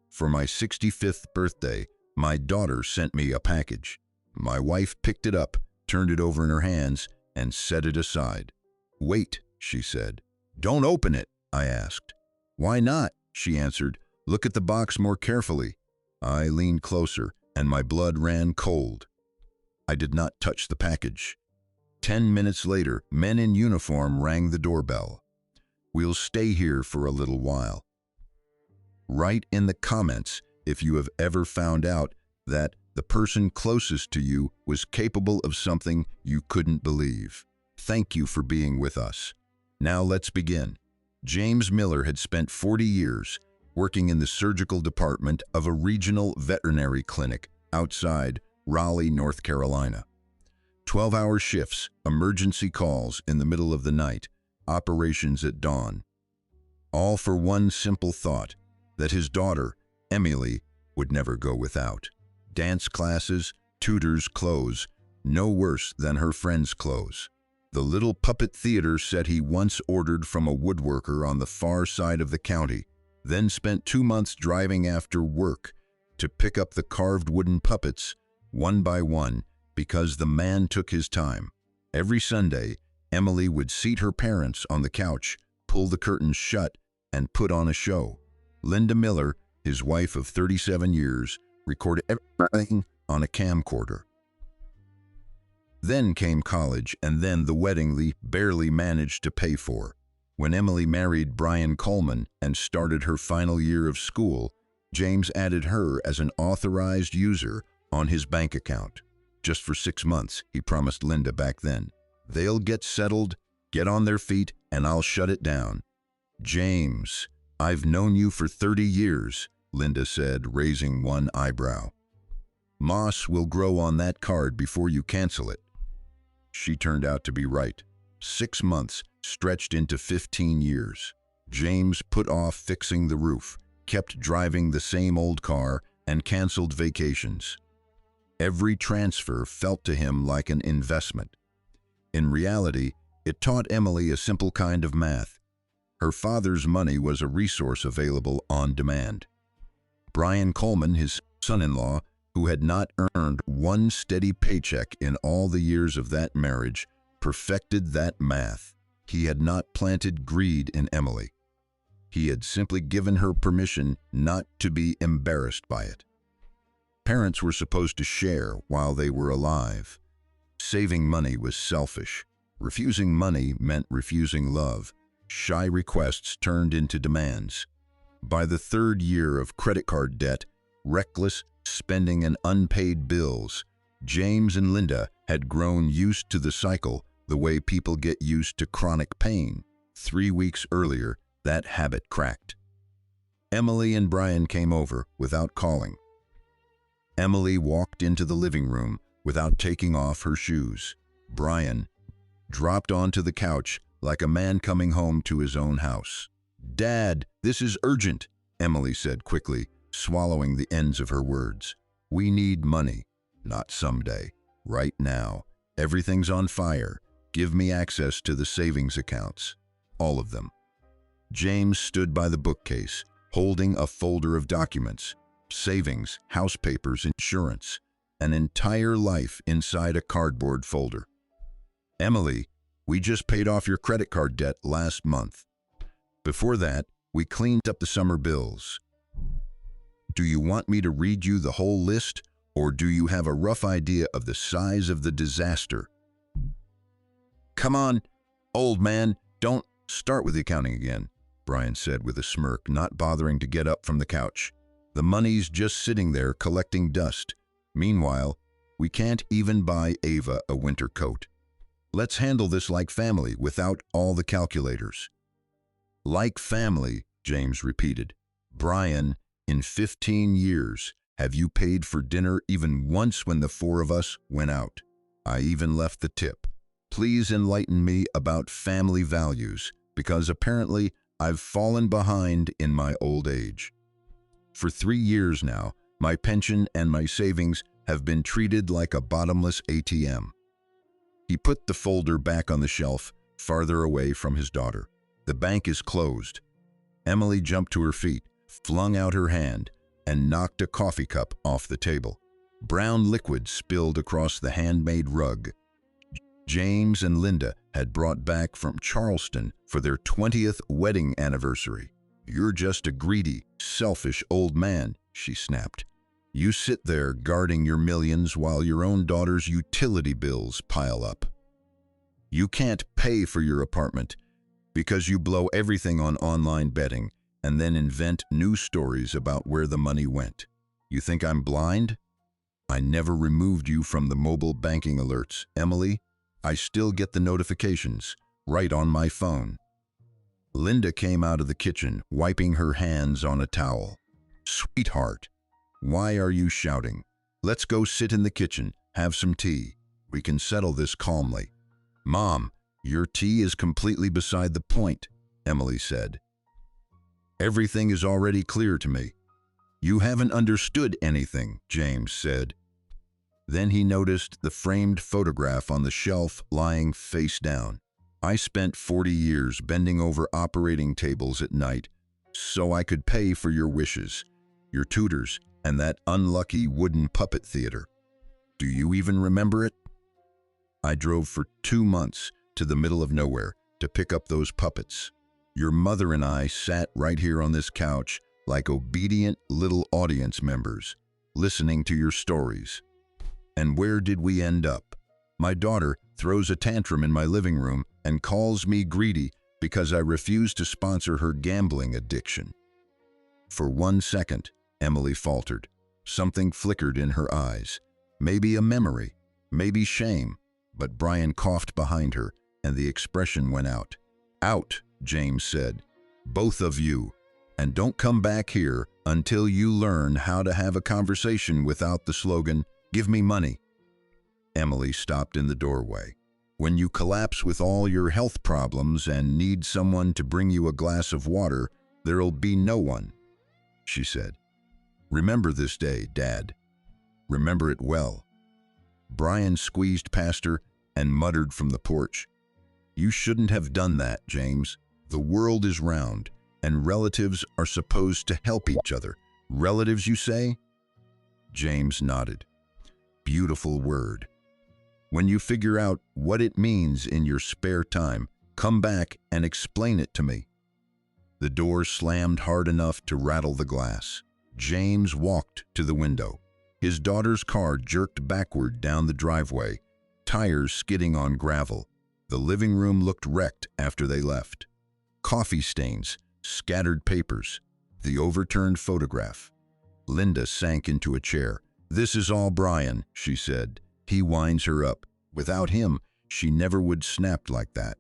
For my 65th birthday, my daughter sent me a package. My wife picked it up, turned it over in her hands, and set it aside. "Wait," she said. "Don't open it," I asked. "Why not?" she answered. "Look at the box more carefully." I leaned closer, and my blood ran cold. I did not touch the package. 10 minutes later, men in uniform rang the doorbell. "We'll stay here for a little while." Write in the comments if you have ever found out that the person closest to you was capable of something you couldn't believe. Thank you for being with us. Now let's begin. James Miller had spent 40 years working in the surgical department of a regional veterinary clinic outside Raleigh, North Carolina. 12-hour shifts, emergency calls in the middle of the night, operations at dawn. All for one simple thought, that his daughter, Emily, would never go without. Dance classes, tutors' clothes, no worse than her friends' clothes. The little puppet theater set he once ordered from a woodworker on the far side of the county, then spent 2 months driving after work to pick up the carved wooden puppets, one by one, because the man took his time. Every Sunday, Emily would seat her parents on the couch, pull the curtains shut, and put on a show. Linda Miller, his wife of 37 years, recorded everything on a camcorder. Then came college, and then the wedding Lee barely managed to pay for. When Emily married Brian Coleman and started her final year of school, James added her as an authorized user on his bank account. Just for 6 months, he promised Linda back then. "They'll get settled, get on their feet, and I'll shut it down." "James, I've known you for 30 years, Linda said, raising one eyebrow. "Moss will grow on that card before you cancel it." She turned out to be right. 6 months stretched into 15 years. James put off fixing the roof, kept driving the same old car, and canceled vacations. Every transfer felt to him like an investment. In reality, it taught Emily a simple kind of math. Her father's money was a resource available on demand. Brian Coleman, his son-in-law, who had not earned one steady paycheck in all the years of that marriage, perfected that math. He had not planted greed in Emily. He had simply given her permission not to be embarrassed by it. Parents were supposed to share while they were alive. Saving money was selfish. Refusing money meant refusing love. Shy requests turned into demands. By the 3rd year of credit card debt, reckless spending, and unpaid bills, James and Linda had grown used to the cycle the way people get used to chronic pain. 3 weeks earlier, that habit cracked. Emily and Brian came over without calling. Emily walked into the living room without taking off her shoes. Brian dropped onto the couch like a man coming home to his own house. "Dad, this is urgent," Emily said quickly, swallowing the ends of her words. "We need money. Not someday. Right now. Everything's on fire. Give me access to the savings accounts. All of them." James stood by the bookcase, holding a folder of documents, savings, house papers, insurance, an entire life inside a cardboard folder. "Emily, we just paid off your credit card debt last month. Before that, we cleaned up the summer bills. Do you want me to read you the whole list, or do you have a rough idea of the size of the disaster?" "Come on, old man, don't start with the accounting again," Brian said with a smirk, not bothering to get up from the couch. "The money's just sitting there collecting dust. Meanwhile, we can't even buy Ava a winter coat. Let's handle this like family without all the calculators." "Like family," James repeated. "Brian, in 15 years, have you paid for dinner even once when the 4 of us went out? I even left the tip. Please enlighten me about family values, because apparently I've fallen behind in my old age. For 3 years now, my pension and my savings have been treated like a bottomless ATM." He put the folder back on the shelf, farther away from his daughter. "The bank is closed." Emily jumped to her feet, flung out her hand, and knocked a coffee cup off the table. Brown liquid spilled across the handmade rug. James and Linda had brought back from Charleston for their 20th wedding anniversary. "You're just a greedy, selfish old man," she snapped. "You sit there guarding your millions while your own daughter's utility bills pile up. You can't pay for your apartment because you blow everything on online betting and then invent new stories about where the money went. You think I'm blind? I never removed you from the mobile banking alerts, Emily. I still get the notifications right on my phone." Linda came out of the kitchen, wiping her hands on a towel. "Sweetheart, why are you shouting? Let's go sit in the kitchen, have some tea. We can settle this calmly." "Mom, your tea is completely beside the point," Emily said. "Everything is already clear to me." "You haven't understood anything," James said. Then he noticed the framed photograph on the shelf lying face down. "I spent 40 years bending over operating tables at night so I could pay for your wishes, your tutors, and that unlucky wooden puppet theater. Do you even remember it? I drove for 2 months to the middle of nowhere to pick up those puppets. Your mother and I sat right here on this couch like obedient little audience members, listening to your stories. And where did we end up? My daughter throws a tantrum in my living room and calls me greedy because I refuse to sponsor her gambling addiction." For 1 second, Emily faltered. Something flickered in her eyes. Maybe a memory, maybe shame, but Brian coughed behind her and the expression went out. "Out," James said. "Both of you. And don't come back here until you learn how to have a conversation without the slogan, 'Give me money.'" Emily stopped in the doorway. "When you collapse with all your health problems and need someone to bring you a glass of water, there'll be no one," she said. "Remember this day, Dad. Remember it well." Brian squeezed past her and muttered from the porch, "You shouldn't have done that, James. The world is round, and relatives are supposed to help each other." "Relatives, you say?" James nodded. "Beautiful word. When you figure out what it means in your spare time, come back and explain it to me." The door slammed hard enough to rattle the glass. James walked to the window. His daughter's car jerked backward down the driveway, tires skidding on gravel. The living room looked wrecked after they left. Coffee stains, scattered papers, the overturned photograph. Linda sank into a chair. "This is all Brian," she said. "He winds her up. Without him, she never would snap like that.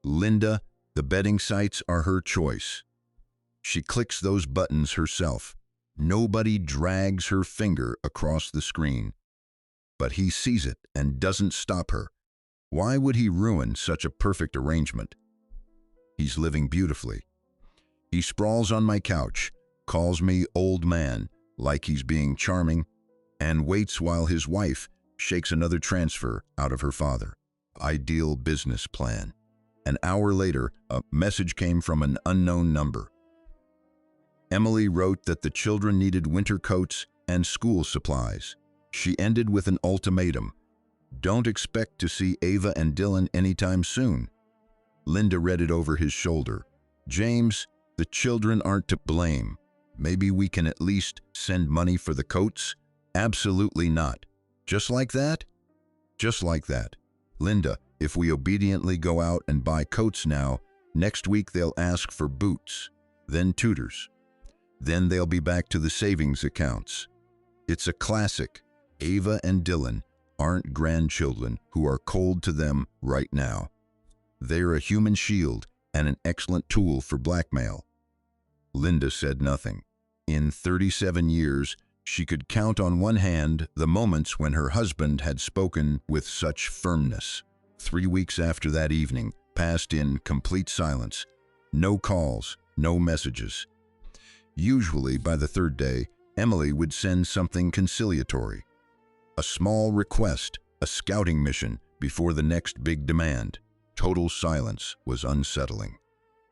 Linda, the betting sites are her choice. She clicks those buttons herself. Nobody drags her finger across the screen. But he sees it and doesn't stop her. Why would he ruin such a perfect arrangement? He's living beautifully. He sprawls on my couch, calls me old man, like he's being charming, and waits while his wife shakes another transfer out of her father. Ideal business plan. An hour later, a message came from an unknown number. Emily wrote that the children needed winter coats and school supplies. She ended with an ultimatum. Don't expect to see Ava and Dylan anytime soon. Linda read it over his shoulder. James, the children aren't to blame. Maybe we can at least send money for the coats? Absolutely not. Just like that? Just like that. Linda, if we obediently go out and buy coats now, next week they'll ask for boots, then tutors. Then they'll be back to the savings accounts. It's a classic. Ava and Dylan aren't grandchildren who are cold to them right now. They're a human shield and an excellent tool for blackmail. Linda said nothing. In 37 years, she could count on one hand the moments when her husband had spoken with such firmness. 3 weeks after that evening passed in complete silence. No calls, no messages. Usually by the third day, Emily would send something conciliatory. A small request, a scouting mission before the next big demand. Total silence was unsettling.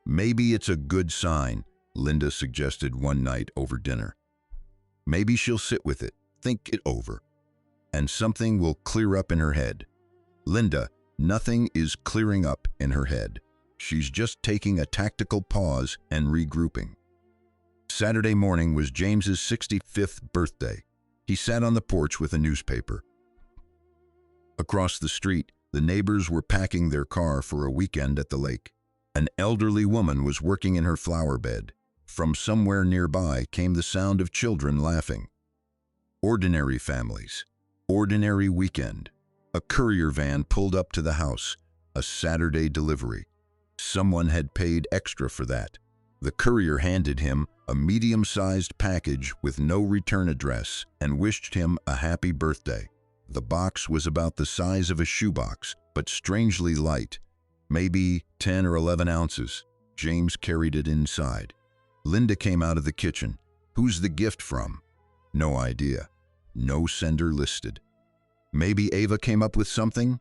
Maybe it's a good sign, Linda suggested one night over dinner. Maybe she'll sit with it, think it over, and something will clear up in her head. Linda, nothing is clearing up in her head. She's just taking a tactical pause and regrouping. Saturday morning was James's 65th birthday. He sat on the porch with a newspaper. Across the street, the neighbors were packing their car for a weekend at the lake. An elderly woman was working in her flower bed. From somewhere nearby came the sound of children laughing. Ordinary families. Ordinary weekend. A courier van pulled up to the house. A Saturday delivery. Someone had paid extra for that. The courier handed him a medium-sized package with no return address and wished him a happy birthday. The box was about the size of a shoebox, but strangely light, maybe 10 or 11 ounces. James carried it inside. Linda came out of the kitchen. Who's the gift from? No idea. No sender listed. Maybe Ava came up with something?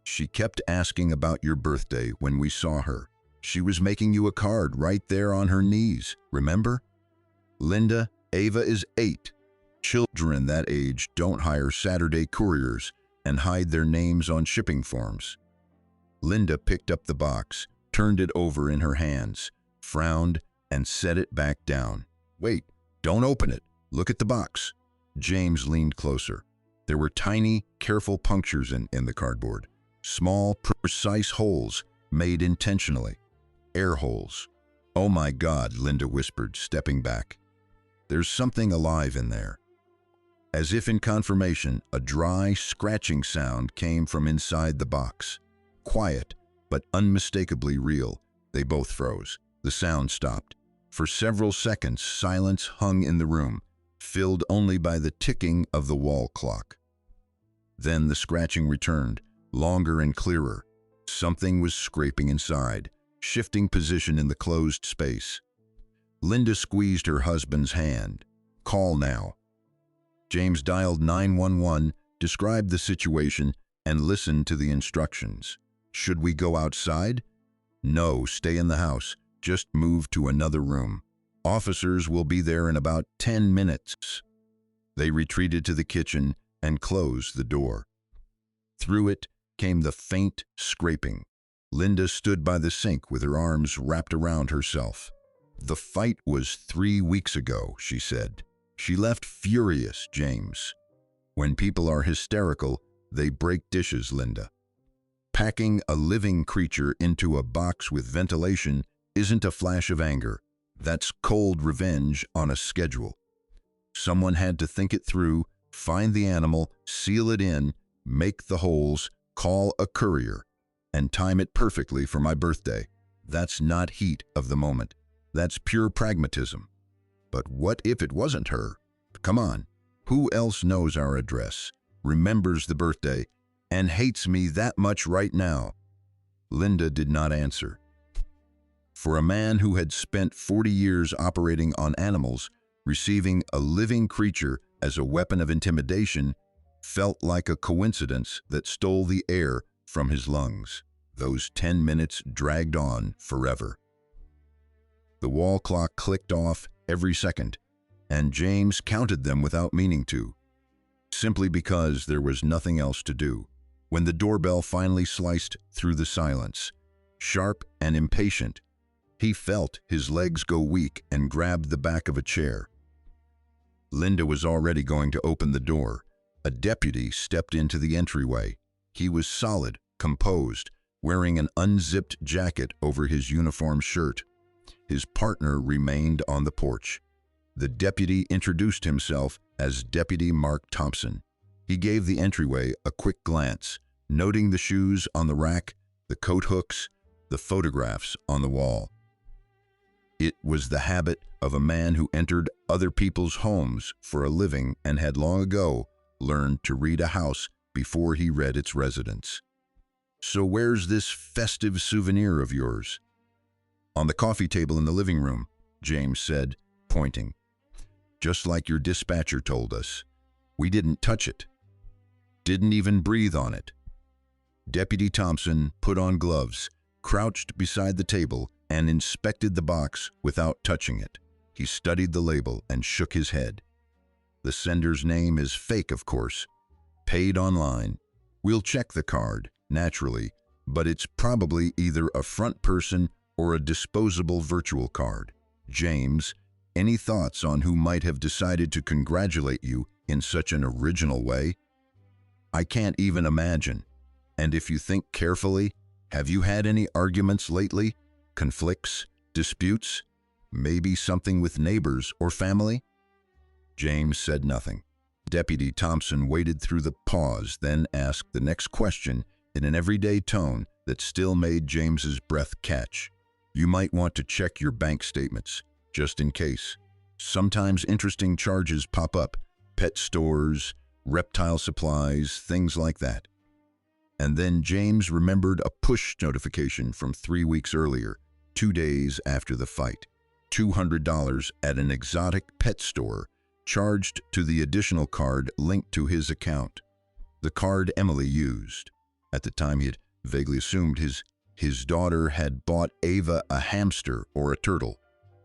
She kept asking about your birthday when we saw her. She was making you a card right there on her knees, remember? Linda, Ava is 8. Children that age don't hire Saturday couriers and hide their names on shipping forms. Linda picked up the box, turned it over in her hands, frowned, and set it back down. Wait, don't open it. Look at the box. James leaned closer. There were tiny, careful punctures in the cardboard. Small, precise holes made intentionally. Air holes. Oh my God, Linda whispered, stepping back. There's something alive in there. As if in confirmation, a dry, scratching sound came from inside the box. Quiet, but unmistakably real. They both froze. The sound stopped. For several seconds, silence hung in the room, filled only by the ticking of the wall clock. Then the scratching returned, longer and clearer. Something was scraping inside, shifting position in the closed space. Linda squeezed her husband's hand. Call now. James dialed 911, described the situation, and listened to the instructions. Should we go outside? No, stay in the house. Just move to another room. Officers will be there in about 10 minutes. They retreated to the kitchen and closed the door. Through it came the faint scraping. Linda stood by the sink with her arms wrapped around herself. The fight was 3 weeks ago, she said. She left furious, James. When people are hysterical, they break dishes, Linda. Packing a living creature into a box with ventilation isn't a flash of anger. That's cold revenge on a schedule. Someone had to think it through, find the animal, seal it in, make the holes, call a courier, and time it perfectly for my birthday. That's not heat of the moment. That's pure pragmatism. But what if it wasn't her? Come on, who else knows our address, remembers the birthday, and hates me that much right now? Linda did not answer. For a man who had spent 40 years operating on animals, receiving a living creature as a weapon of intimidation felt like a coincidence that stole the air from his lungs. Those 10 minutes dragged on forever. The wall clock clicked off every second, and James counted them without meaning to, simply because there was nothing else to do. When the doorbell finally sliced through the silence, sharp and impatient, he felt his legs go weak and grabbed the back of a chair. Linda was already going to open the door. A deputy stepped into the entryway. He was solid, composed, wearing an unzipped jacket over his uniform shirt. His partner remained on the porch. The deputy introduced himself as Deputy Mark Thompson. He gave the entryway a quick glance, noting the shoes on the rack, the coat hooks, the photographs on the wall. It was the habit of a man who entered other people's homes for a living and had long ago learned to read a house before he read its residents. So where's this festive souvenir of yours? On the coffee table in the living room, James said, pointing. Just like your dispatcher told us. We didn't touch it. Didn't even breathe on it. Deputy Thompson put on gloves, crouched beside the table, and inspected the box without touching it. He studied the label and shook his head. The sender's name is fake, of course. Paid online. We'll check the card, naturally, but it's probably either a front person or a disposable virtual card. James, any thoughts on who might have decided to congratulate you in such an original way? I can't even imagine. And if you think carefully, have you had any arguments lately? Conflicts? Disputes? Maybe something with neighbors or family? James said nothing. Deputy Thompson waited through the pause, then asked the next question in an everyday tone that still made James's breath catch. You might want to check your bank statements, just in case. Sometimes interesting charges pop up. Pet stores, reptile supplies, things like that. And then James remembered a push notification from 3 weeks earlier, 2 days after the fight. $200 at an exotic pet store, charged to the additional card linked to his account. The card Emily used. At the time, he had vaguely assumed his daughter had bought Ava a hamster or a turtle,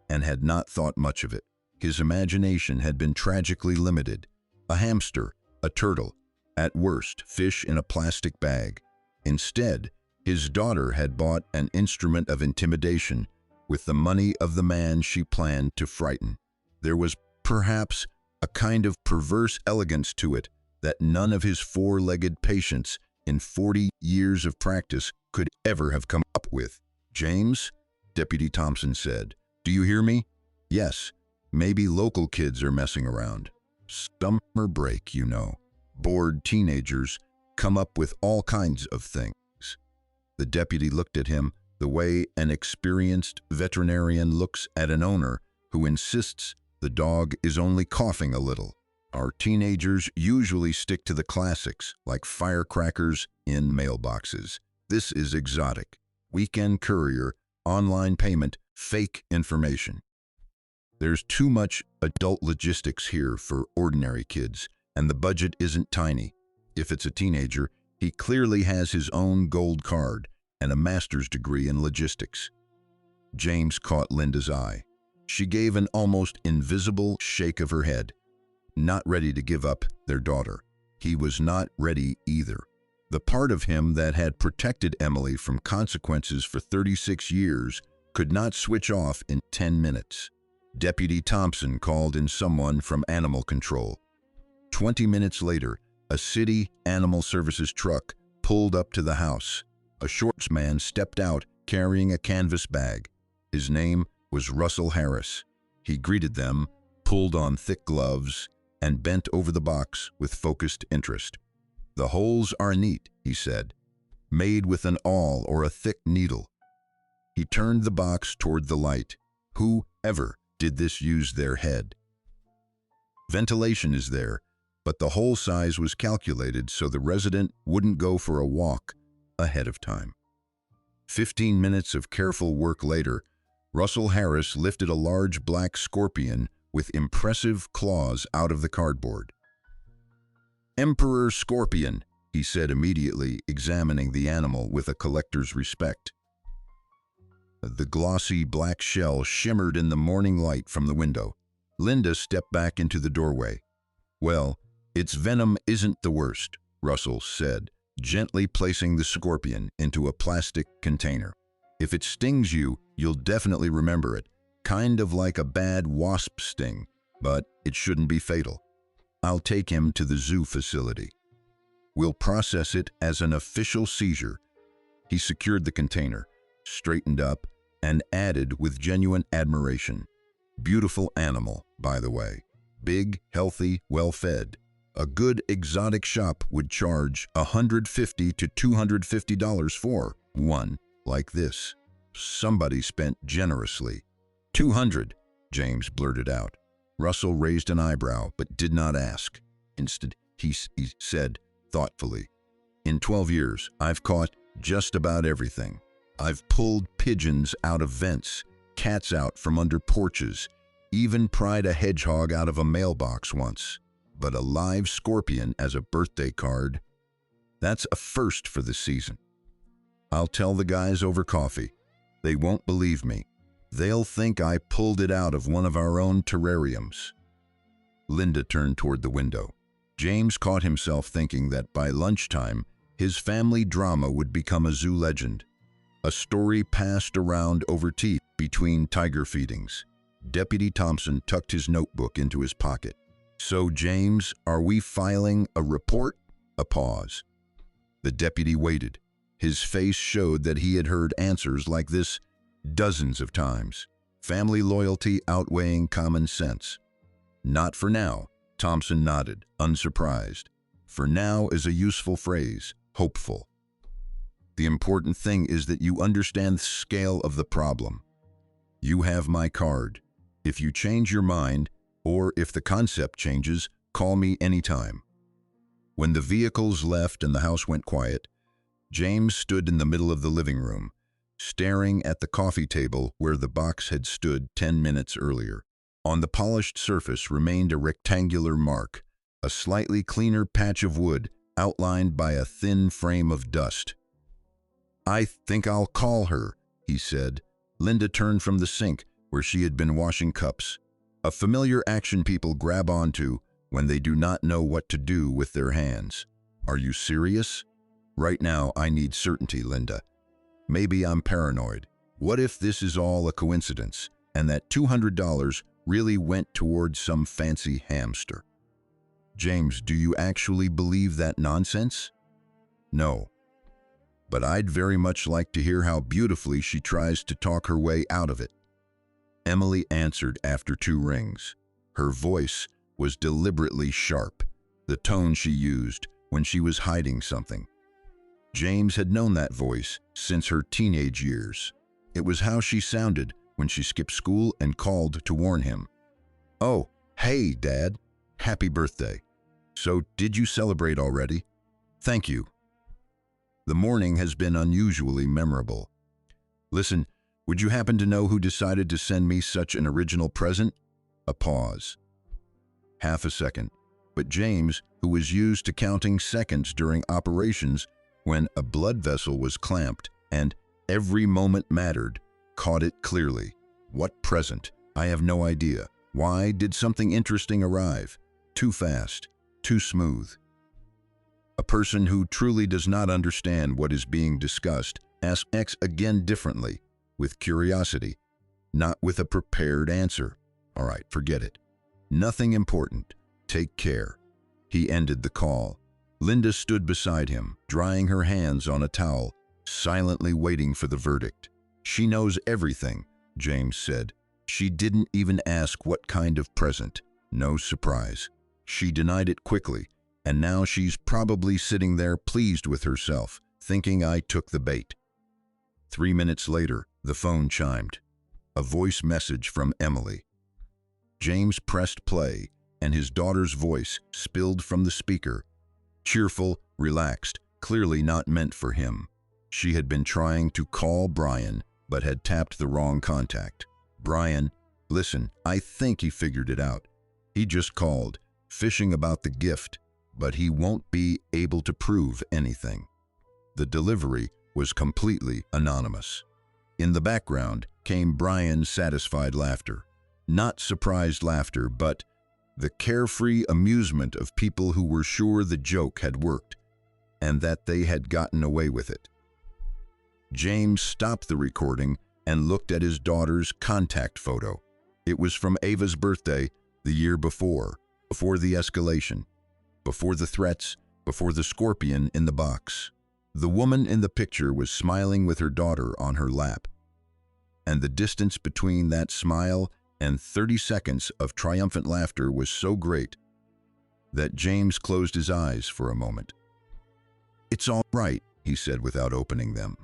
and had not thought much of it. His imagination had been tragically limited. A hamster, a turtle, at worst, fish in a plastic bag. Instead, his daughter had bought an instrument of intimidation with the money of the man she planned to frighten. There was perhaps a kind of perverse elegance to it that none of his four-legged patients in 40 years of practice could ever have come up with. James, Deputy Thompson said, do you hear me? Yes, maybe local kids are messing around. Summer break, you know. Bored teenagers come up with all kinds of things. The deputy looked at him the way an experienced veterinarian looks at an owner who insists the dog is only coughing a little. Our teenagers usually stick to the classics, like firecrackers in mailboxes. This is exotic. Weekend courier, online payment, fake information. There's too much adult logistics here for ordinary kids, and the budget isn't tiny. If it's a teenager, he clearly has his own gold card and a master's degree in logistics. James caught Linda's eye. She gave an almost invisible shake of her head, not ready to give up their daughter. He was not ready either. The part of him that had protected Emily from consequences for 36 years could not switch off in 10 minutes. Deputy Thompson called in someone from animal control. 20 minutes later, a city animal services truck pulled up to the house. A short man stepped out carrying a canvas bag. His name was Russell Harris. He greeted them, pulled on thick gloves, and bent over the box with focused interest. The holes are neat, he said, made with an awl or a thick needle. He turned the box toward the light. Whoever did this use their head. Ventilation is there, but the hole size was calculated so the resident wouldn't go for a walk ahead of time. 15 minutes of careful work later, Russell Harris lifted a large black scorpion with impressive claws out of the cardboard. Emperor Scorpion, he said immediately, examining the animal with a collector's respect. The glossy black shell shimmered in the morning light from the window. Linda stepped back into the doorway. Well, its venom isn't the worst, Russell said, gently placing the scorpion into a plastic container. If it stings you, you'll definitely remember it, kind of like a bad wasp sting, but it shouldn't be fatal. I'll take him to the zoo facility. We'll process it as an official seizure. He secured the container, straightened up, and added with genuine admiration. Beautiful animal, by the way. Big, healthy, well-fed. A good exotic shop would charge $150 to $250 for one like this. Somebody spent generously. $200, James blurted out. Russell raised an eyebrow but did not ask. Instead, he said thoughtfully, in 12 years, I've caught just about everything. I've pulled pigeons out of vents, cats out from under porches, even pried a hedgehog out of a mailbox once. But a live scorpion as a birthday card, that's a first for the season. I'll tell the guys over coffee. They won't believe me. They'll think I pulled it out of one of our own terrariums. Linda turned toward the window. James caught himself thinking that by lunchtime, his family drama would become a zoo legend. A story passed around over tea between tiger feedings. Deputy Thompson tucked his notebook into his pocket. "So, James, are we filing a report?" A pause. The deputy waited. His face showed that he had heard answers like this dozens of times. Family loyalty outweighing common sense. "Not for now," Thompson nodded, unsurprised. "For now" is a useful phrase, hopeful. "The important thing is that you understand the scale of the problem. You have my card. If you change your mind, or if the concept changes, call me anytime." When the vehicles left and the house went quiet, James stood in the middle of the living room, staring at the coffee table where the box had stood 10 minutes earlier. On the polished surface remained a rectangular mark, a slightly cleaner patch of wood outlined by a thin frame of dust. "I think I'll call her," he said. Linda turned from the sink where she had been washing cups. A familiar action people grab onto when they do not know what to do with their hands. "Are you serious?" "Right now, I need certainty, Linda. Maybe I'm paranoid. What if this is all a coincidence, and that $200 really went towards some fancy hamster?" "James, do you actually believe that nonsense?" "No. But I'd very much like to hear how beautifully she tries to talk her way out of it." Emily answered after 2 rings. Her voice was deliberately sharp, the tone she used when she was hiding something. James had known that voice since her teenage years. It was how she sounded when she skipped school and called to warn him. "Oh, hey, Dad. Happy birthday. So, did you celebrate already?" "Thank you. The morning has been unusually memorable. Listen, would you happen to know who decided to send me such an original present?" A pause. Half a second. But James, who was used to counting seconds during operations when a blood vessel was clamped and every moment mattered, caught it clearly. "What present? I have no idea. Why did something interesting arrive? Too fast, too smooth." A person who truly does not understand what is being discussed asks X again differently, with curiosity, not with a prepared answer. "All right, forget it. Nothing important. Take care." He ended the call. Linda stood beside him, drying her hands on a towel, silently waiting for the verdict. "She knows everything," James said. "She didn't even ask what kind of present. No surprise. She denied it quickly, and now she's probably sitting there pleased with herself, thinking I took the bait." 3 minutes later, the phone chimed. A voice message from Emily. James pressed play, and his daughter's voice spilled from the speaker. Cheerful, relaxed, clearly not meant for him. She had been trying to call Brian, but had tapped the wrong contact. "Brian, listen, I think he figured it out. He just called, fishing about the gift, but he won't be able to prove anything." The delivery was completely anonymous. In the background came Brian's satisfied laughter. Not surprised laughter, but the carefree amusement of people who were sure the joke had worked, and that they had gotten away with it. James stopped the recording and looked at his daughter's contact photo. It was from Ava's birthday the year before the escalation, before the threats, before the scorpion in the box. The woman in the picture was smiling with her daughter on her lap, and the distance between that smile and 30 seconds of triumphant laughter was so great that James closed his eyes for a moment. "It's all right," he said without opening them.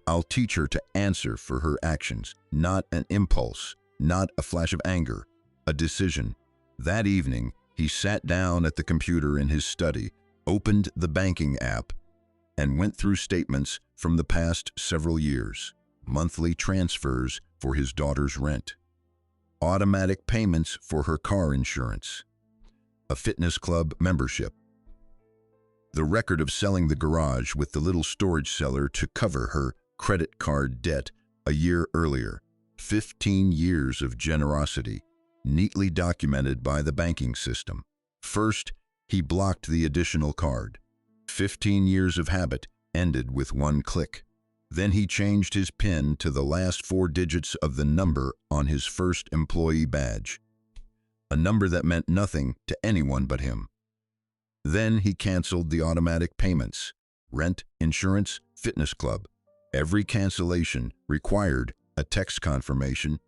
"I'll teach her to answer for her actions, not an impulse, not a flash of anger, a decision." That evening, he sat down at the computer in his study, opened the banking app, and went through statements from the past several years. Monthly transfers for his daughter's rent, automatic payments for her car insurance, a fitness club membership, the record of selling the garage with the little storage cellar to cover her credit card debt a year earlier, 15 years of generosity, neatly documented by the banking system. First, he blocked the additional card. 15 years of habit ended with one click. Then he changed his PIN to the last 4 digits of the number on his first employee badge, a number that meant nothing to anyone but him. Then he canceled the automatic payments, rent, insurance, fitness club. Every cancellation required a text confirmation,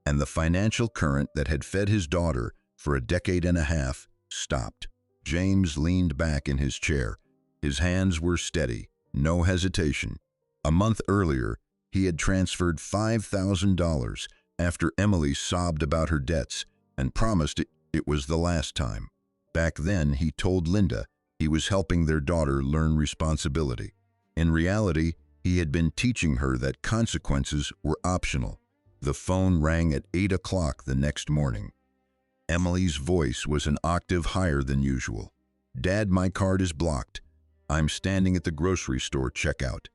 and the financial current that had fed his daughter for a decade and a half stopped. James leaned back in his chair. His hands were steady, no hesitation. A month earlier, he had transferred $5,000 after Emily sobbed about her debts and promised it was the last time. Back then, he told Linda he was helping their daughter learn responsibility. In reality, he had been teaching her that consequences were optional. The phone rang at 8 o'clock the next morning. Emily's voice was an octave higher than usual. "Dad, my card is blocked. I'm standing at the grocery store checkout.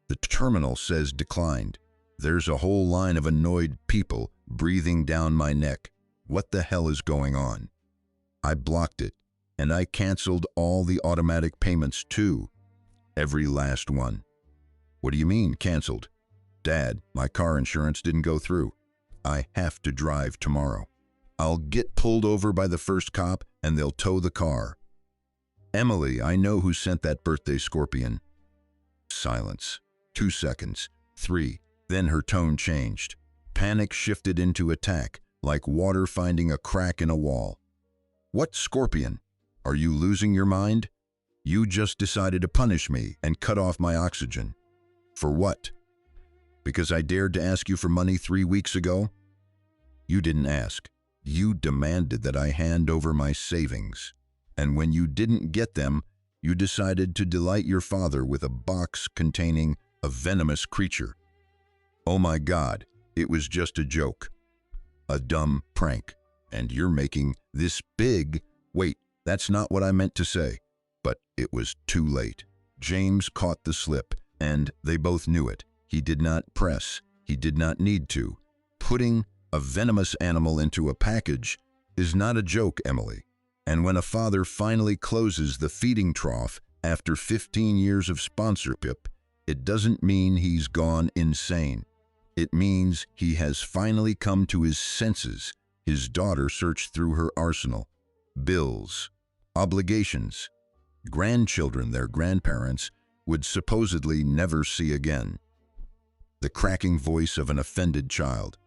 The terminal says declined. There's a whole line of annoyed people breathing down my neck. What the hell is going on? I blocked it, and I canceled all the automatic payments too. Every last one." "What do you mean, canceled?" "Dad, my car insurance didn't go through. I have to drive tomorrow. I'll get pulled over by the first cop and they'll tow the car." "Emily, I know who sent that birthday scorpion." Silence. 2 seconds. 3. Then her tone changed. Panic shifted into attack, like water finding a crack in a wall. "What scorpion? Are you losing your mind? You just decided to punish me and cut off my oxygen. For what? Because I dared to ask you for money 3 weeks ago? You didn't ask. You demanded that I hand over my savings. And when you didn't get them, you decided to delight your father with a box containing a venomous creature. Oh my God, it was just a joke. A dumb prank. And you're making this big... Wait, that's not what I meant to say." But it was too late. James caught the slip, and they both knew it. He did not press. He did not need to. Putting a venomous animal into a package is not a joke, Emily. And when a father finally closes the feeding trough after 15 years of sponsorship, it doesn't mean he's gone insane. It means he has finally come to his senses. His daughter searched through her arsenal. Bills, obligations, grandchildren their grandparents would supposedly never see again. The cracking voice of an offended child.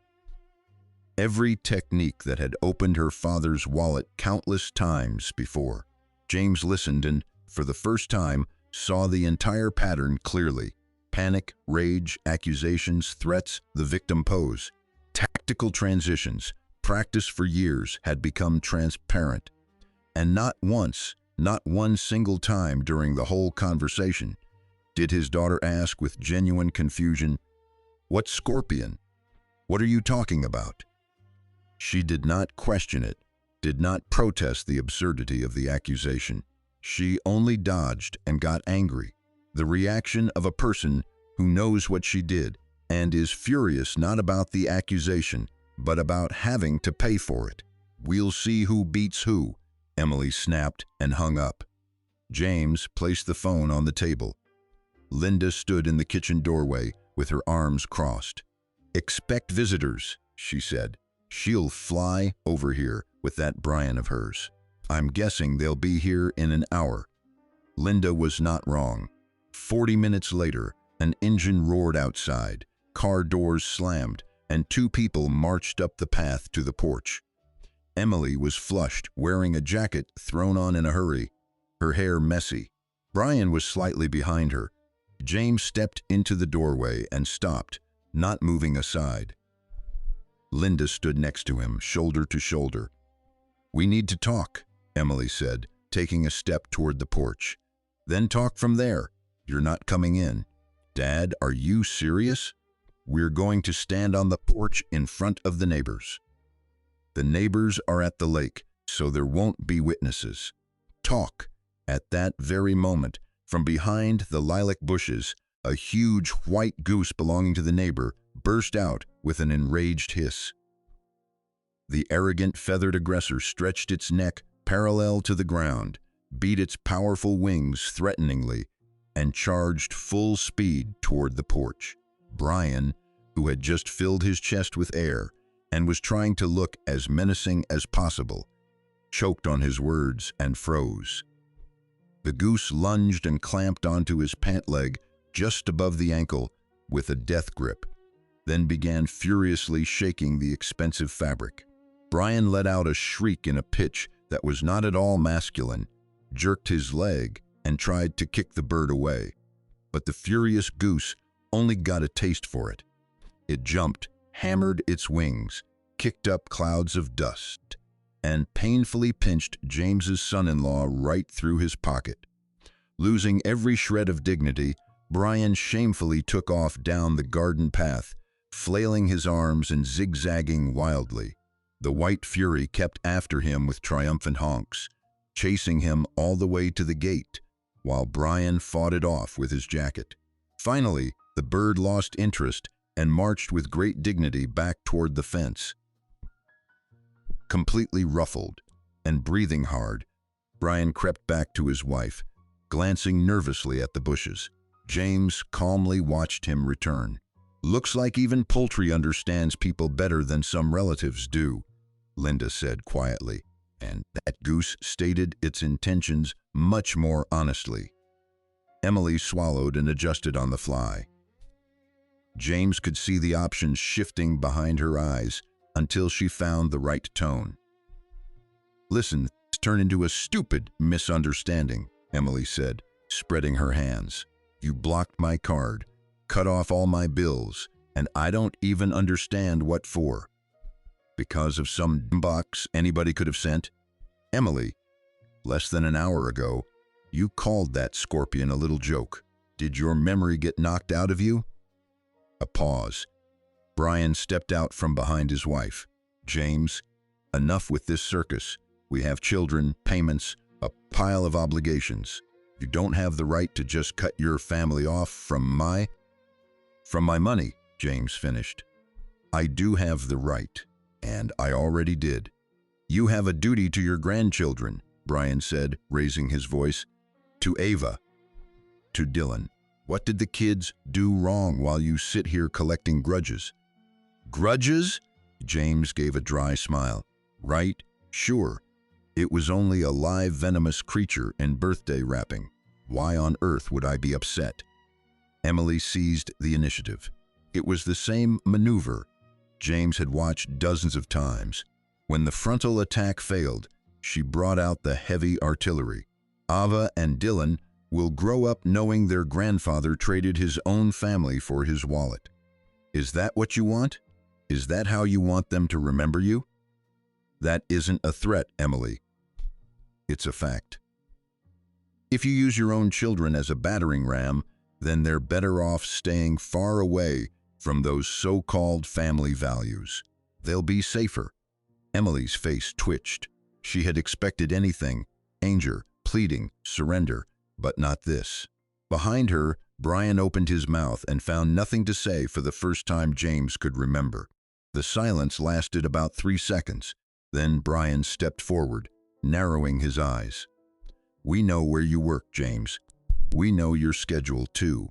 Every technique that had opened her father's wallet countless times before. James listened and, for the first time, saw the entire pattern clearly. Panic, rage, accusations, threats, the victim pose. Tactical transitions, practiced for years, had become transparent. And not once, not one single time during the whole conversation, did his daughter ask with genuine confusion, "What scorpion? What are you talking about?" She did not question it, did not protest the absurdity of the accusation. She only dodged and got angry. The reaction of a person who knows what she did and is furious not about the accusation, but about having to pay for it. "We'll see who beats who," Emily snapped and hung up. James placed the phone on the table. Linda stood in the kitchen doorway with her arms crossed. "Expect visitors," she said. "She'll fly over here with that Brian of hers. I'm guessing they'll be here in an hour." Linda was not wrong. 40 minutes later, an engine roared outside, car doors slammed, and 2 people marched up the path to the porch. Emily was flushed, wearing a jacket thrown on in a hurry, her hair messy. Brian was slightly behind her. James stepped into the doorway and stopped, not moving aside. Linda stood next to him, shoulder to shoulder. "We need to talk," Emily said, taking a step toward the porch. "Then talk from there. You're not coming in." "Dad, are you serious? We're going to stand on the porch in front of the neighbors. The neighbors are at the lake, so there won't be witnesses. Talk." At that very moment, from behind the lilac bushes, a huge white goose belonging to the neighbor burst out with an enraged hiss. The arrogant feathered aggressor stretched its neck parallel to the ground, beat its powerful wings threateningly, and charged full speed toward the porch. Brian, who had just filled his chest with air and was trying to look as menacing as possible, choked on his words and froze. The goose lunged and clamped onto his pant leg just above the ankle with a death grip, then began furiously shaking the expensive fabric. Brian let out a shriek in a pitch that was not at all masculine, jerked his leg, and tried to kick the bird away. But the furious goose only got a taste for it. It jumped, hammered its wings, kicked up clouds of dust, and painfully pinched James's son-in-law right through his pocket. Losing every shred of dignity, Brian shamefully took off down the garden path, flailing his arms and zigzagging wildly. The white fury kept after him with triumphant honks, chasing him all the way to the gate, while Brian fought it off with his jacket. Finally, the bird lost interest and marched with great dignity back toward the fence. Completely ruffled and breathing hard, Brian crept back to his wife, glancing nervously at the bushes. James calmly watched him return. "Looks like even poultry understands people better than some relatives do," Linda said quietly, and that goose stated its intentions much more honestly. Emily swallowed and adjusted on the fly. James could see the options shifting behind her eyes until she found the right tone. "Listen, it's turned into a stupid misunderstanding," Emily said, spreading her hands. "You blocked my card, cut off all my bills, and I don't even understand what for. Because of some box anybody could have sent? Emily, less than an hour ago, you called that scorpion a little joke. Did your memory get knocked out of you?" A pause. Brian stepped out from behind his wife. "James, enough with this circus. We have children, payments, a pile of obligations. You don't have the right to just cut your family off from my money," James finished. "I do have the right, and I already did." "You have a duty to your grandchildren," Brian said, raising his voice. "To Ava. To Dylan. What did the kids do wrong while you sit here collecting grudges?" "Grudges?" James gave a dry smile. "Right, sure. It was only a live venomous creature in birthday wrapping. Why on earth would I be upset?" Emily seized the initiative. It was the same maneuver James had watched dozens of times. When the frontal attack failed, she brought out the heavy artillery. "Ava and Dylan will grow up knowing their grandfather traded his own family for his wallet. Is that what you want? Is that how you want them to remember you?" "That isn't a threat, Emily. It's a fact. If you use your own children as a battering ram, then they're better off staying far away from those so-called family values. They'll be safer." Emily's face twitched. She had expected anything: anger, pleading, surrender, but not this. Behind her, Brian opened his mouth and found nothing to say for the first time James could remember. The silence lasted about 3 seconds. Then Brian stepped forward, narrowing his eyes. "We know where you work, James. We know your schedule too.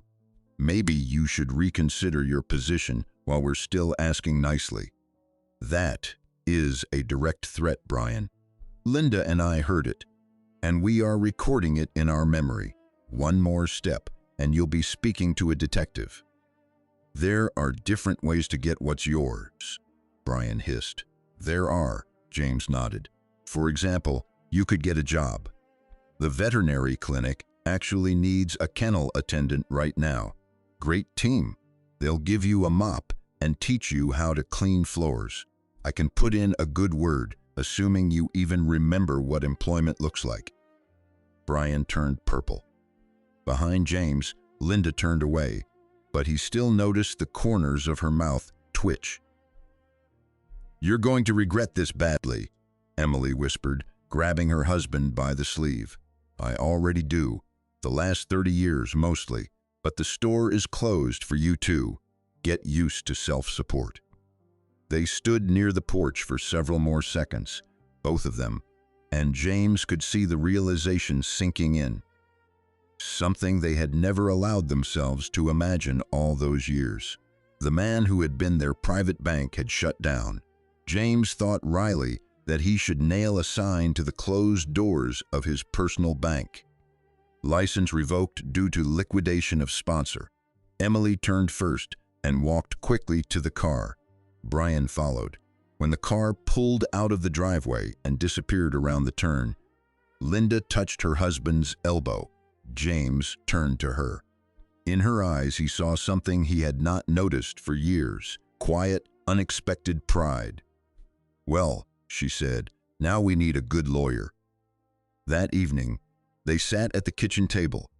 Maybe you should reconsider your position while we're still asking nicely." "That is a direct threat, Brian. Linda and I heard it, and we are recording it in our memory. One more step, and you'll be speaking to a detective." "There are different ways to get what's yours," Brian hissed. "There are," James nodded. "For example, you could get a job. The veterinary clinic actually needs a kennel attendant right now. Great team. They'll give you a mop and teach you how to clean floors. I can put in a good word, assuming you even remember what employment looks like." Brian turned purple. Behind James, Linda turned away, but he still noticed the corners of her mouth twitch. "You're going to regret this badly," Emily whispered, grabbing her husband by the sleeve. "I already do. The last 30 years mostly. But the store is closed for you too. Get used to self-support." They stood near the porch for several more seconds, both of them, and James could see the realization sinking in. Something they had never allowed themselves to imagine all those years. The man who had been their private bank had shut down. James thought wryly that he should nail a sign to the closed doors of his personal bank. License revoked due to liquidation of sponsor. Emily turned first and walked quickly to the car. Brian followed. When the car pulled out of the driveway and disappeared around the turn, Linda touched her husband's elbow. James turned to her. In her eyes, he saw something he had not noticed for years: quiet, unexpected pride. "Well," she said, "now we need a good lawyer." That evening, they sat at the kitchen table,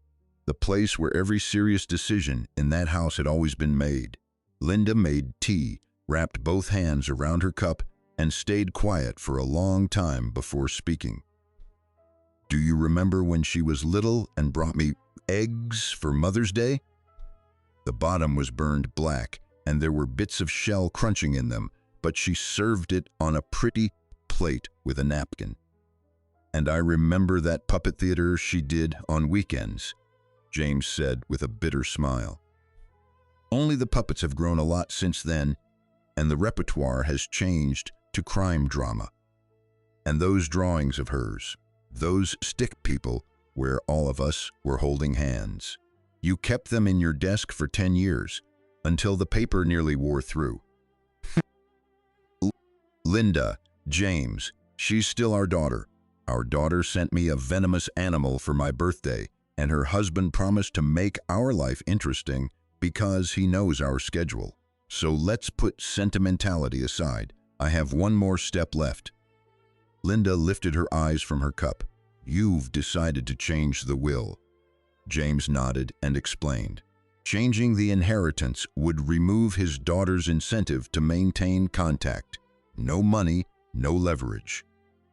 the place where every serious decision in that house had always been made. Linda made tea, wrapped both hands around her cup, and stayed quiet for a long time before speaking. "Do you remember when she was little and brought me eggs for Mother's Day?" The bottom was burned black, and there were bits of shell crunching in them, but she served it on a pretty plate with a napkin. "And I remember that puppet theater she did on weekends," James said with a bitter smile. "Only the puppets have grown a lot since then, and the repertoire has changed to crime drama. And those drawings of hers, those stick people where all of us were holding hands. You kept them in your desk for 10 years, until the paper nearly wore through." "Linda, James, she's still our daughter. Our daughter sent me a venomous animal for my birthday, and her husband promised to make our life interesting because he knows our schedule. So let's put sentimentality aside. I have one more step left." Linda lifted her eyes from her cup. "You've decided to change the will." James nodded and explained. Changing the inheritance would remove his daughter's incentive to maintain contact. No money, no leverage.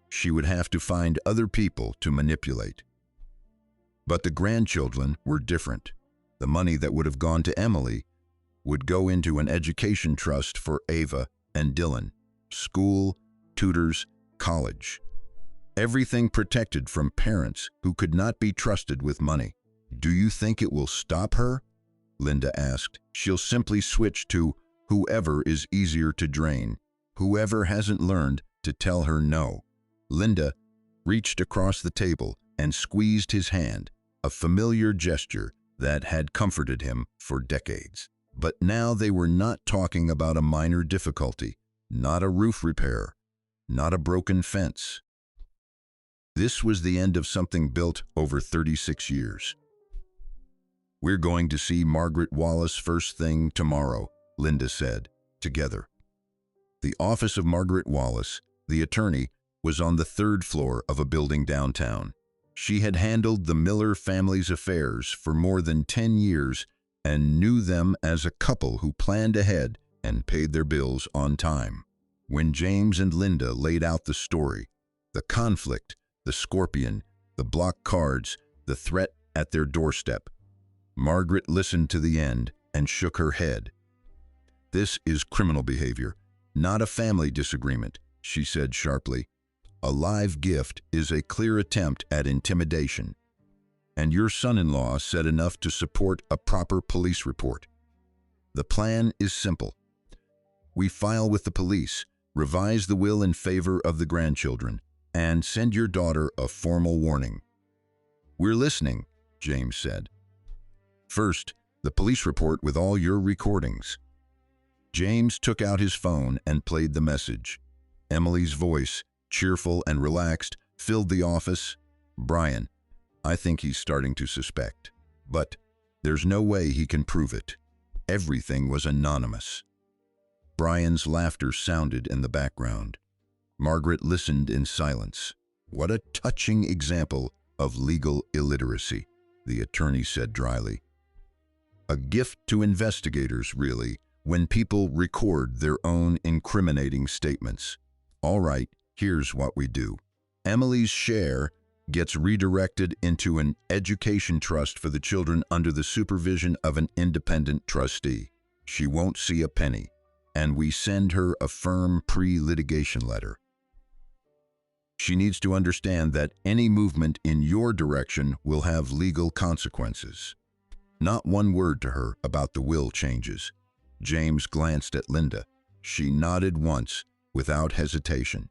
She would have to find other people to manipulate. But the grandchildren were different. The money that would have gone to Emily would go into an education trust for Ava and Dylan. School, tutors, college. Everything protected from parents who could not be trusted with money. "Do you think it will stop her?" Linda asked. "She'll simply switch to whoever is easier to drain, whoever hasn't learned to tell her no." Linda reached across the table and squeezed his hand, a familiar gesture that had comforted him for decades. But now they were not talking about a minor difficulty, not a roof repair, not a broken fence. This was the end of something built over 36 years. "We're going to see Margaret Wallace first thing tomorrow," Linda said, together. The office of Margaret Wallace, the attorney, was on the 3rd floor of a building downtown. She had handled the Miller family's affairs for more than 10 years and knew them as a couple who planned ahead and paid their bills on time. When James and Linda laid out the story, the conflict, the scorpion, the block cards, the threat at their doorstep, Margaret listened to the end and shook her head. "This is criminal behavior, not a family disagreement," she said sharply. "A live gift is a clear attempt at intimidation. And your son-in-law said enough to support a proper police report. The plan is simple. We file with the police, revise the will in favor of the grandchildren, and send your daughter a formal warning." "We're listening," James said. "First, the police report with all your recordings." James took out his phone and played the message. Emily's voice, cheerful and relaxed, filled the office. "Brian, I think he's starting to suspect. But there's no way he can prove it. Everything was anonymous." Brian's laughter sounded in the background. Margaret listened in silence. "What a touching example of legal illiteracy," the attorney said dryly. "A gift to investigators, really, when people record their own incriminating statements. All right, here's what we do. Emily's share gets redirected into an education trust for the children under the supervision of an independent trustee. She won't see a penny. and we send her a firm pre-litigation letter. She needs to understand that any movement in your direction will have legal consequences. Not one word to her about the will changes. James glanced at Linda. She nodded once, without hesitation.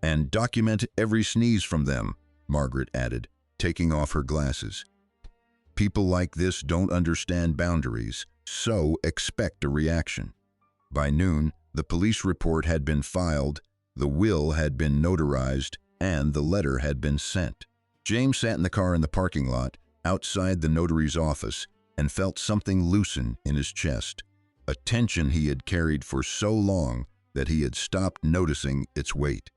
And document every sneeze from them, Margaret added, taking off her glasses. People like this don't understand boundaries, so expect a reaction. By noon, the police report had been filed, the will had been notarized, and the letter had been sent. James sat in the car in the parking lot, outside the notary's office, and felt something loosen in his chest, a tension he had carried for so long that he had stopped noticing its weight.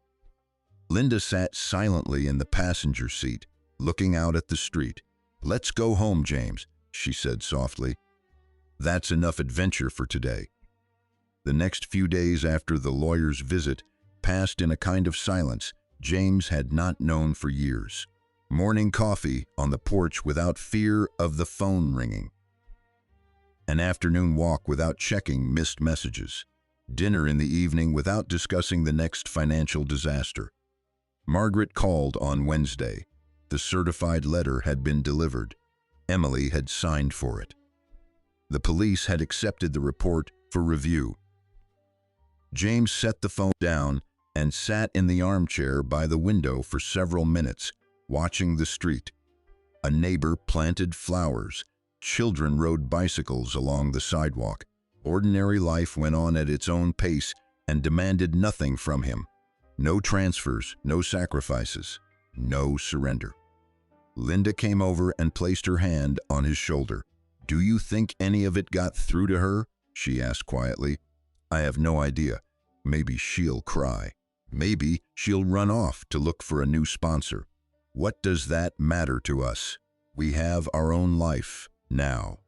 Linda sat silently in the passenger seat, looking out at the street. "Let's go home, James," she said softly. "That's enough adventure for today." The next few days after the lawyer's visit passed in a kind of silence James had not known for years. Morning coffee on the porch without fear of the phone ringing. An afternoon walk without checking missed messages. Dinner in the evening without discussing the next financial disaster. Margaret called on Wednesday. The certified letter had been delivered. Emily had signed for it. The police had accepted the report for review. James set the phone down and sat in the armchair by the window for several minutes, watching the street. A neighbor planted flowers. Children rode bicycles along the sidewalk. Ordinary life went on at its own pace and demanded nothing from him. No transfers, no sacrifices, no surrender. Linda came over and placed her hand on his shoulder. "Do you think any of it got through to her?" she asked quietly. "I have no idea. Maybe she'll cry. Maybe she'll run off to look for a new sponsor. What does that matter to us? We have our own life now."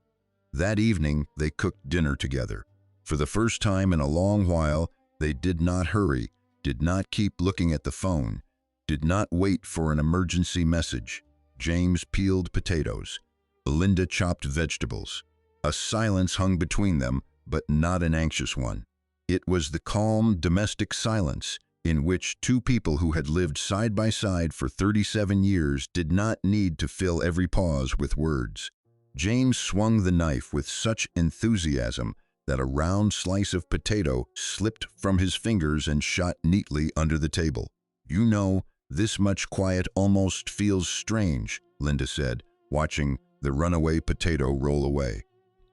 That evening, they cooked dinner together. For the first time in a long while, they did not hurry, did not keep looking at the phone, did not wait for an emergency message. James peeled potatoes. Linda chopped vegetables. A silence hung between them, but not an anxious one. It was the calm, domestic silence in which two people who had lived side by side for 37 years did not need to fill every pause with words. James swung the knife with such enthusiasm that a round slice of potato slipped from his fingers and shot neatly under the table. "You know, this much quiet almost feels strange," Linda said, watching the runaway potato roll away.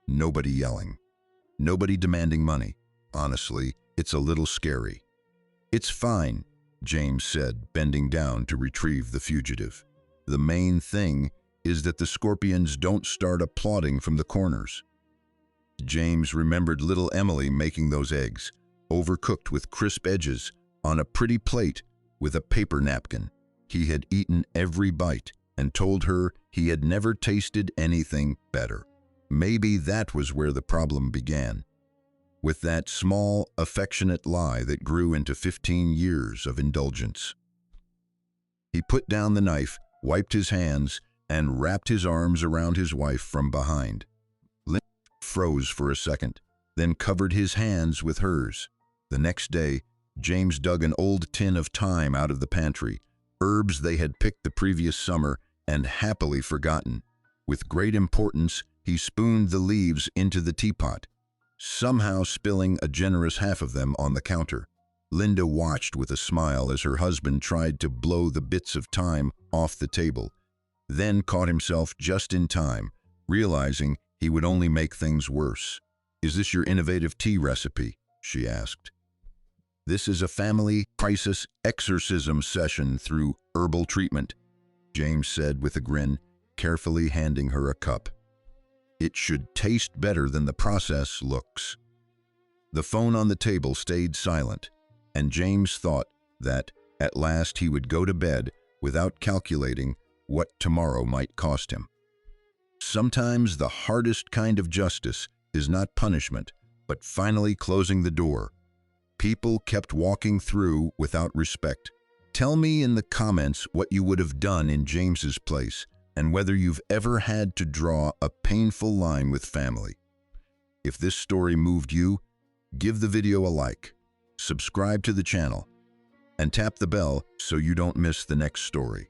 Nobody yelling. Nobody demanding money. Honestly, it's a little scary. "It's fine," James said, bending down to retrieve the fugitive. "The main thing is that the scorpions don't start applauding from the corners." James remembered little Emily making those eggs, overcooked with crisp edges, on a pretty plate with a paper napkin. He had eaten every bite and told her he had never tasted anything better. Maybe that was where the problem began, with that small, affectionate lie that grew into 15 years of indulgence. He put down the knife, wiped his hands, and wrapped his arms around his wife from behind. Linda froze for a second, then covered his hands with hers. The next day, James dug an old tin of thyme out of the pantry, herbs they had picked the previous summer and happily forgotten. With great importance, he spooned the leaves into the teapot, somehow spilling a generous half of them on the counter. Linda watched with a smile as her husband tried to blow the bits of thyme off the table, then caught himself just in time, realizing he would only make things worse. "Is this your innovative tea recipe?" she asked. "This is a family crisis exorcism session through herbal treatment," James said with a grin, carefully handing her a cup. "It should taste better than the process looks." The phone on the table stayed silent, and James thought that at last he would go to bed without calculating what tomorrow might cost him. Sometimes the hardest kind of justice is not punishment, but finally closing the door. People kept walking through without respect. Tell me in the comments what you would have done in James's place, and whether you've ever had to draw a painful line with family. If this story moved you, Give the video a like, subscribe to the channel, and tap the bell so you don't miss the next story.